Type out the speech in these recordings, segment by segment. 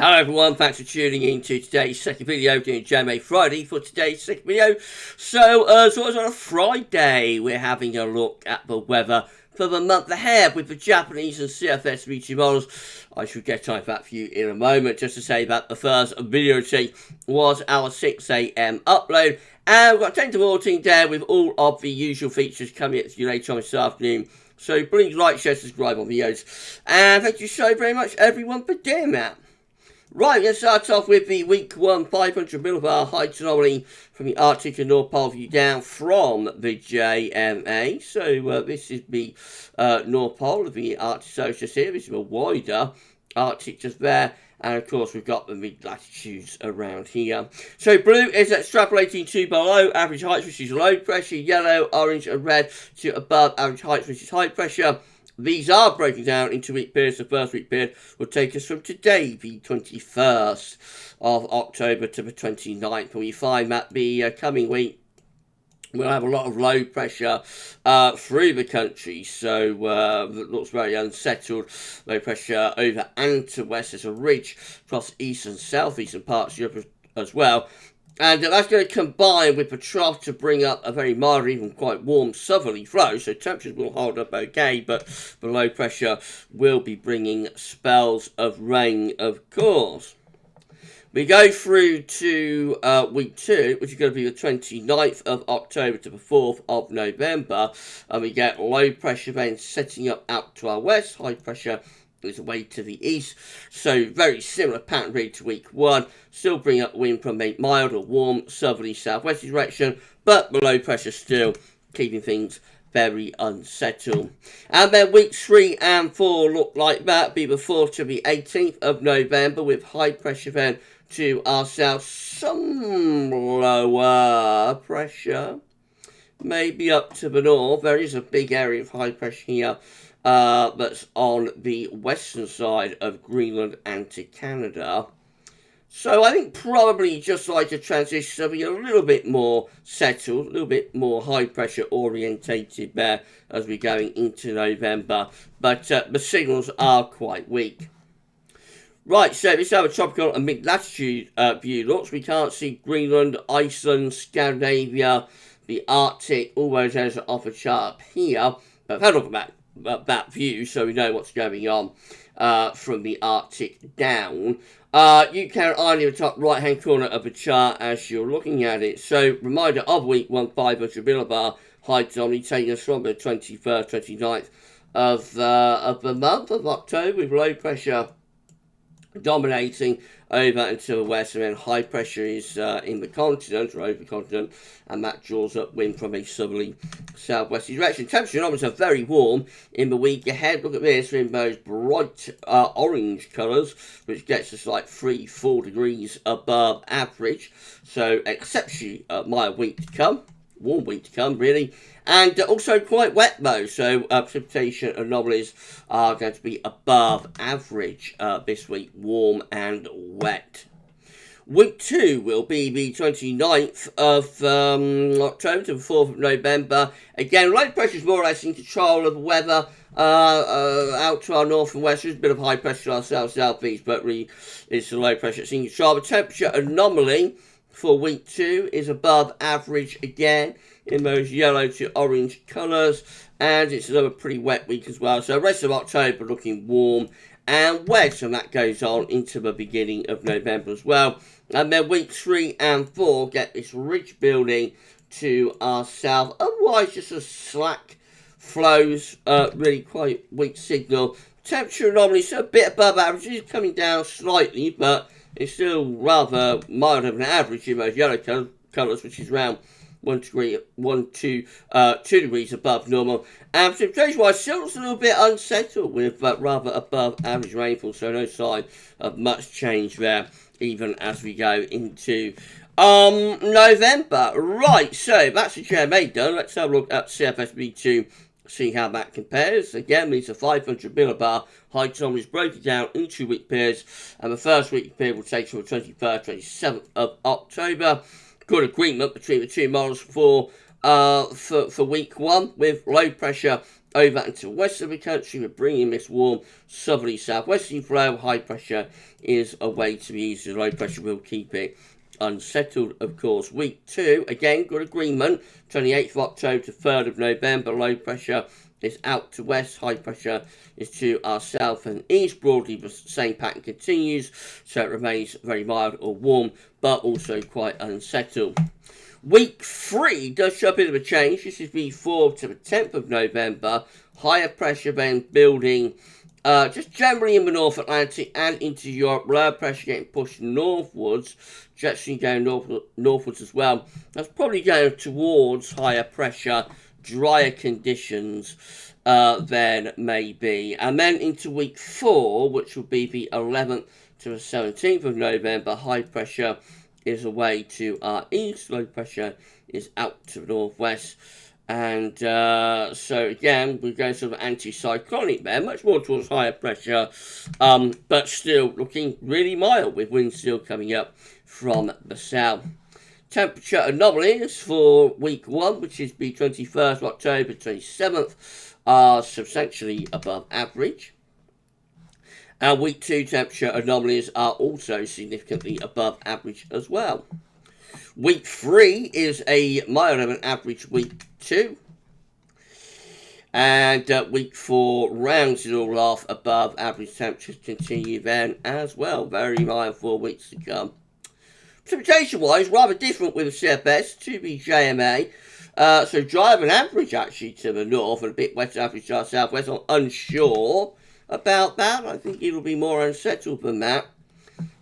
Hello everyone, thanks for tuning in to today's second video, doing JMA Friday for today's second video. So as always on a Friday, we're having a look at the weather for the month ahead with the Japanese and CFS meteor models. I shall get time for that for you in a moment. Just to say that the first video today was our 6 AM upload, and we've got 10 to 14 there with all of the usual features coming at you later on this afternoon. So please like, share, subscribe on videos, and thank you so very much everyone for doing that. Right, let's start off with the week 1 500 millibar height anomaly from the Arctic and North Pole view down from the JMA. So this is the North Pole of the Arctic Ocean here. This is a wider Arctic just there. And of course we've got the mid-latitudes around here. So blue is extrapolating to below average heights, which is low pressure. Yellow, orange and red to above average heights, which is high pressure. These are broken down into week periods. The first week period will take us from today, the 21st of October, to the 29th. And we find that the coming week we'll have a lot of low pressure through the country. So it looks very unsettled. Low pressure over and to west. There's a ridge across east and southeastern parts of Europe as well. And that's going to combine with the trough to bring up a very mild, even quite warm southerly flow. So temperatures will hold up okay, but the low pressure will be bringing spells of rain, of course. We go through to week 2, which is going to be the 29th of October to the 4th of November. And we get low pressure then setting up out to our west. High pressure is away to the east, so very similar pattern really to week 1. Still bring up wind from a mild or warm southerly southwest direction, but the low pressure still keeping things very unsettled. And then weeks 3 and 4 look like that, be the 4th to the 18th of November, with high pressure then to our south, some lower pressure maybe up to the north. There is a big area of high pressure here that's on the western side of Greenland and to Canada. So I think probably just like a transition, something a little bit more settled, a little bit more high pressure orientated there as we're going into November. But the signals are quite weak. Right, so this is how a tropical and mid-latitude view looks. We can't see Greenland, Iceland, Scandinavia, the Arctic, all those areas are off a chart up here. But I've had a look at that view, so we know what's going on from the Arctic down. You can eye the top right hand corner of the chart as you're looking at it. So reminder of week 1 500 millibar height anomaly taking us from the 21st 29th of the month of October, with low pressure dominating over and to the west, and then high pressure is in the continent, or over the continent, and that draws up wind from a southerly southwesterly direction. Temperature anomalies are very warm in the week ahead. Look at this, in those bright orange colours, which gets us like 3-4 degrees above average. So exceptionally mild week to come, warm week to come really. And also quite wet though, so precipitation anomalies are going to be above average this week, warm and wet. Week 2 will be the 29th of October to the 4th of November. Again, low pressure is more or less in control of the weather out to our north and west. There's a bit of high pressure to our south-southeast, but really it's the low pressure that's in control. The temperature anomaly for week 2 is above average again in those yellow to orange colours, and it's another pretty wet week as well. So the rest of October looking warm and wet, and that goes on into the beginning of November as well. And then weeks 3 and 4 get this ridge building to our south. Otherwise just a slack flows, really quite weak signal. Temperature anomaly so a bit above average, it's coming down slightly, but it's still rather milder than average in those yellow colours, which is around 2 degrees above normal. And precipitation-wise, still looks a little bit unsettled with rather above average rainfall, so no sign of much change there, even as we go into November. Right, so that's the JMA done. Let's have a look at CFSB2, see how that compares. Again, these are 500 millibar height anomalies broken down into week periods, and the first week period will take from the 23rd, 27th of October. Good agreement between the two models for week 1, with low pressure over into the west of the country. We're bringing this warm southerly southwesterly flow. High pressure is away to the east. The low pressure will keep it unsettled, of course. Week 2, again, good agreement. 28th of October to 3rd of November. Low pressure is out to west. High pressure is to our south and east. Broadly, the same pattern continues. So it remains very mild or warm, but also quite unsettled. Week 3 does show a bit of a change. This is week 4 to the 10th of November. Higher pressure then building just generally in the North Atlantic and into Europe. Lower pressure getting pushed northwards. Jetstream going northwards as well. That's probably going towards higher pressure, drier conditions then maybe. And then into week 4, which will be the 11th to the 17th of November. High pressure is away to our east, low pressure is out to the northwest, and so again we're going sort of anticyclonic there, much more towards higher pressure, but still looking really mild with winds still coming up from the south. Temperature anomalies for week 1, which is the 21st of October, 27th, are substantially above average. And week 2 temperature anomalies are also significantly above average as well. Week 3 is a milder than average week 2. And week 4 rounds it all off. Above average temperatures continue then as well. Very mild for weeks to come. Precipitation wise, rather different with the CFS to the JMA. So drier than average actually to the north and a bit wetter average to our southwest. I'm unsure about that. I think it'll be more unsettled than that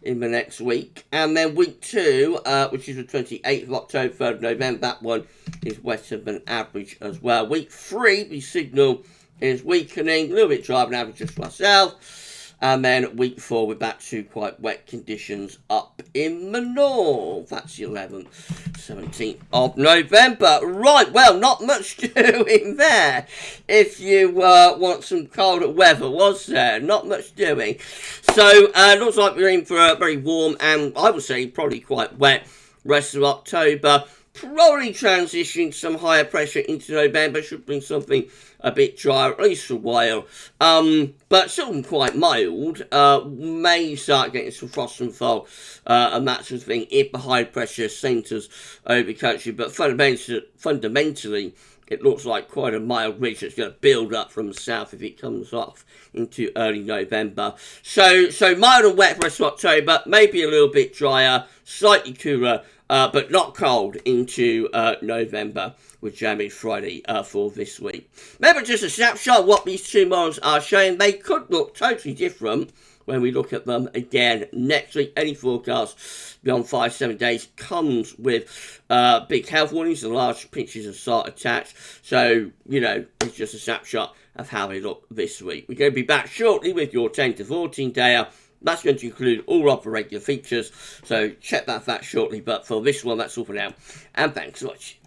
in the next week. And then week 2, which is the 28th of October, 3rd of November, that one is wetter than average as well. Week 3, the signal is weakening, a little bit drier than average just to our south. And then week 4, we're back to quite wet conditions up in the north. That's the 11th, 17th of November. Right, well, not much doing there. If you want some colder weather, was there? Not much doing. So, looks like we're in for a very warm and, I would say, probably quite wet rest of October. Probably transitioning some higher pressure into November. Should bring something a bit drier, at least for a while. But still quite mild. May start getting some frost and fog and that sort of thing if the high pressure centres over the country. But fundamentally, it looks like quite a mild ridge that's going to build up from the south if it comes off into early November. So mild and wet for the rest of October. Maybe a little bit drier, slightly cooler. But not cold into November with JMA Friday for this week. Remember, just a snapshot of what these two models are showing. They could look totally different when we look at them again next week. Any forecast beyond 5-7 days comes with big health warnings and large pinches of salt attached. So, you know, it's just a snapshot of how they look this week. We're going to be back shortly with your 10 to 14 dayer. That's going to include all of the regular features, so check that fact shortly. But for this one, that's all for now, and thanks for watching.